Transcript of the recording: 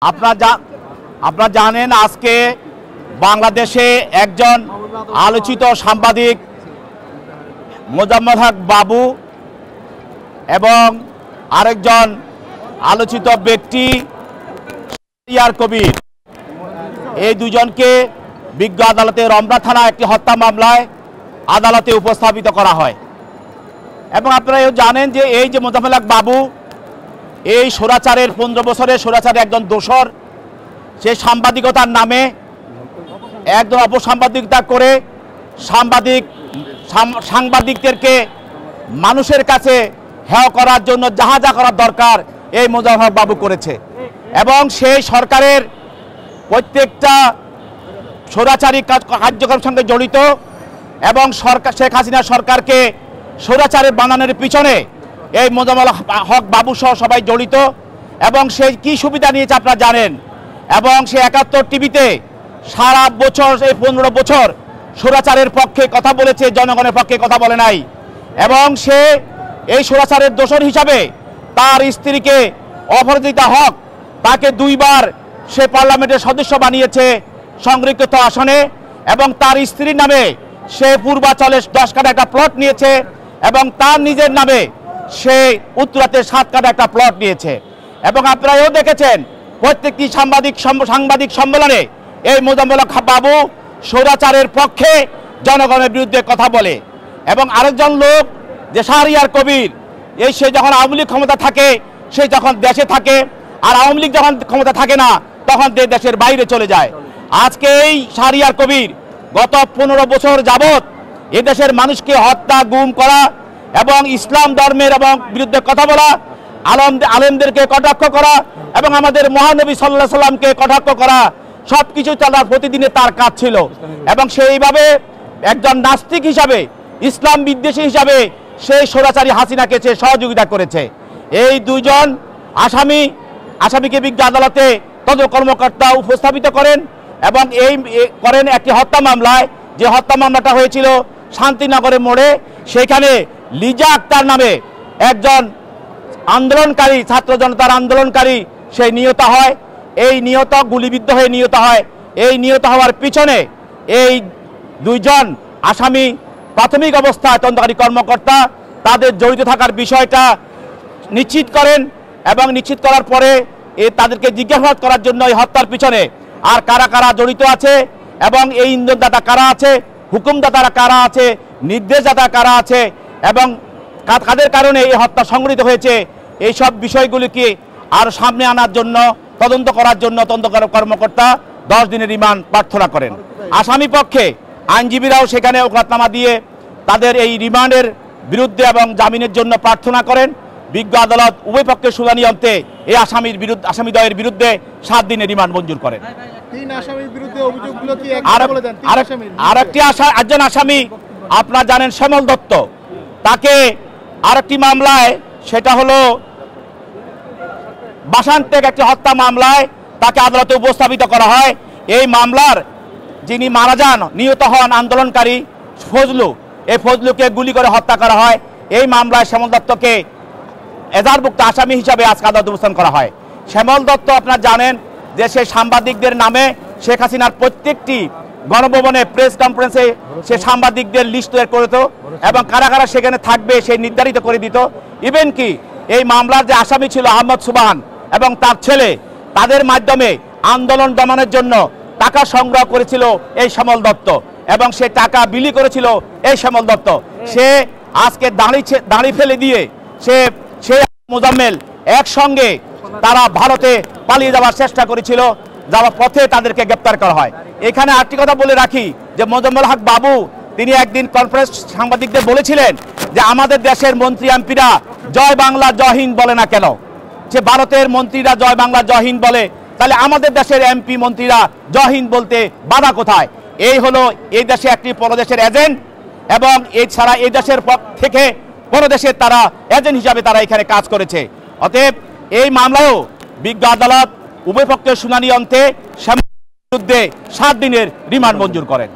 আপনারা জানেন আজকে বাংলাদেশে একজন আলোচিত সাংবাদিক মোজাম্মেল হক বাবু এবং আরেকজন আলোচিত ব্যক্তি শাহরিয়ার কবির, এই দুজনকে বিজ্ঞ আদালতে রমনা থানা একটি হত্যা মামলায় আদালতে উপস্থাপিত করা হয়। এবং আপনারা জানেন যে এই যে মোজাম্মেল হক বাবু এই স্বৈরাচারের 15 বছরের স্বৈরাচারের একজন দোসর, সে সাংবাদিকতার নামে একজন অপসাংবাদিকতা করে সাংবাদিকদেরকে মানুষের কাছে হেয় করার জন্য যাহা যা করার দরকার এই মোজাম্মেল হক বাবু করেছে। এবং সেই সরকারের প্রত্যেকটা স্বৈরাচারী কার্যক্রমের সঙ্গে জড়িত এবং শেখ হাসিনা সরকারকে স্বৈরাচারের বানানোর পিছনে এই মোজাম্মেল হক বাবু সহ সবাই জড়িত। এবং সে কি সুবিধা নিয়েছে আপনারা জানেন। এবং সে 71 টিভিতে সারা বছর এই 15 বছর স্বৈরাচারের পক্ষে কথা বলেছে, জনগণের পক্ষে কথা বলে নাই। এবং সে এই স্বৈরাচারের দোষর হিসাবে তার স্ত্রীকে অপরাজিতা হক, তাকে 2 বার সে পার্লামেন্টের সদস্য বানিয়েছে সংরক্ষিত আসনে। এবং তার স্ত্রীর নামে সে পূর্বাচলে 10 কাঠা একটা প্লট নিয়েছে এবং তার নিজের নামে সে উত্তরাতে 7 কাঠা একটা প্লট নিয়েছে। এবং আপনারাও দেখেছেন প্রত্যেকটি সাংবাদিক সম্মেলনে এই মোজাম্মেল হক বাবু স্বৈরাচারের পক্ষে জনগণের বিরুদ্ধে কথা বলে। এবং আরেকজন লোক যে শাহরিয়ার কবির, এই সে যখন আওয়ামী লীগ ক্ষমতা থাকে সে যখন দেশে থাকে, আর আওয়ামী লীগ যখন ক্ষমতা থাকে না তখন দেশের বাইরে চলে যায়। আজকে এই শাহরিয়ার কবির গত 15 বছর যাবৎ এদেশের মানুষকে হত্যা, গুম করা এবং ইসলাম ধর্মের এবং বিরুদ্ধে কথা বলা, আলেমদেরকে কটাক্ষ করা এবং আমাদের মহানবী সাল্লাল্লাহু আলাইহি সাল্লামকে কটাক্ষ করা, সব কিছু তার প্রতিদিনে তার কাজ ছিল। এবং সেইভাবে একজন নাস্তিক হিসাবে, ইসলাম বিদ্বেষী হিসাবে সেই স্বৈরাচারী হাসিনাকে সে সহযোগিতা করেছে। এই দুইজন আসামিকে বিজ্ঞ আদালতে তদন্ত কর্মকর্তা উপস্থাপিত করেন এবং করেন একটি হত্যা মামলায়, যে হত্যা মামলাটা হয়েছিল শান্তিনগরের মোড়ে। সেখানে লিজা আক্তার নামে একজন আন্দোলনকারী, ছাত্র জনতার আন্দোলনকারী সে নিহত হয়। এই নিহত গুলিবিদ্ধ হয়ে নিহত হয়। এই নিহত হওয়ার পিছনে এই দুইজন আসামি প্রাথমিক অবস্থায় তদন্তকারী কর্মকর্তা তাদের জড়িত থাকার বিষয়টা নিশ্চিত করেন এবং নিশ্চিত করার পরে তাদেরকে জিজ্ঞাসাবাদ করার জন্য এই হত্যার পিছনে আর কারা কারা জড়িত আছে এবং এই ইন্ধনদাতা কারা আছে, হুকুমদাতারা কারা আছে, নির্দেশদাতা কারা আছে এবং কাদের কারণে এই হত্যা সংঘটিত হয়েছে, এই সব বিষয়গুলিকে আর সামনে আনার জন্য, তদন্ত করার জন্য তদন্ত কর্মকর্তা 10 দিনের রিমান্ড প্রার্থনা করেন। আসামি পক্ষে আইনজীবীরাও সেখানে ওকালতনামা দিয়ে তাদের এই রিমান্ডের বিরুদ্ধে এবং জামিনের জন্য প্রার্থনা করেন। বিজ্ঞ আদালত উভয় পক্ষের শুনানি অন্তে এই আসামিদ্বয়ের বিরুদ্ধে 7 দিনের রিমান্ড মঞ্জুর করেন। একজন আসামি আপনারা জানেন শ্যামল দত্ত, তাকে আরেকটি মামলায়, সেটা হলো বাসান্তেক একটি হত্যা মামলায় তাকে আদালতে উপস্থাপিত করা হয়। এই মামলার যিনি মারা যান, নিহত হন আন্দোলনকারী ফজলু, এই ফজলুকে গুলি করে হত্যা করা হয়। এই মামলায় শ্যামল দত্তকে এজাহারভুক্ত আসামি হিসাবে আজকে আদালতে উপস্থাপন করা হয়। শ্যামল দত্ত আপনারা জানেন যে সে সাংবাদিকদের নামে শেখ হাসিনার প্রত্যেকটি গণভবনে প্রেস কনফারেন্সে সে সাংবাদিকদের লিস্ট তৈরি করত এবং কারা কারা সেখানে থাকবে সে নির্ধারিত করে দিত। ইভেন কি এই মামলার যে আসামি ছিল আহমদ সুবহান এবং তার ছেলে, তাদের মাধ্যমে আন্দোলন দমনের জন্য টাকা সংগ্রহ করেছিল এই শ্যামল দত্ত এবং সে টাকা বিলি করেছিল এই শ্যামল দত্ত। সে আজকে দাঁড়ি ফেলে দিয়ে সে মোজাম্মেল একসঙ্গে তারা ভারতে পালিয়ে যাওয়ার চেষ্টা করেছিল, যাওয়ার পথে তাদেরকে গ্রেপ্তার করা হয়। এখানে আরেকটি কথা বলে রাখি যে মোজাম্মেল হক বাবু তিনি একদিন কনফারেন্স সাংবাদিকদের বলেছিলেন যে আমাদের দেশের মন্ত্রী এমপিরা জয় বাংলা জয় হিন্দ বলে না কেন? যে ভারতের মন্ত্রীরা জয় বাংলা জয় হিন্দ বলে, তাহলে আমাদের দেশের এমপি মন্ত্রীরা জয় হিন্দ বলতে বাধা কোথায়? এই হলো এই দেশে একটি পরদেশের এজেন্ট এবং এছাড়া এই দেশের থেকে পরদেশের তারা এজেন্ট হিসাবে তারা এখানে কাজ করেছে। অতএব এই মামলায়ও বিজ্ঞ আদালত উভয় পক্ষের শুনানি অন্তে শ্যামলের বিরুদ্ধে 7 দিনের রিমান্ড মঞ্জুর করেন।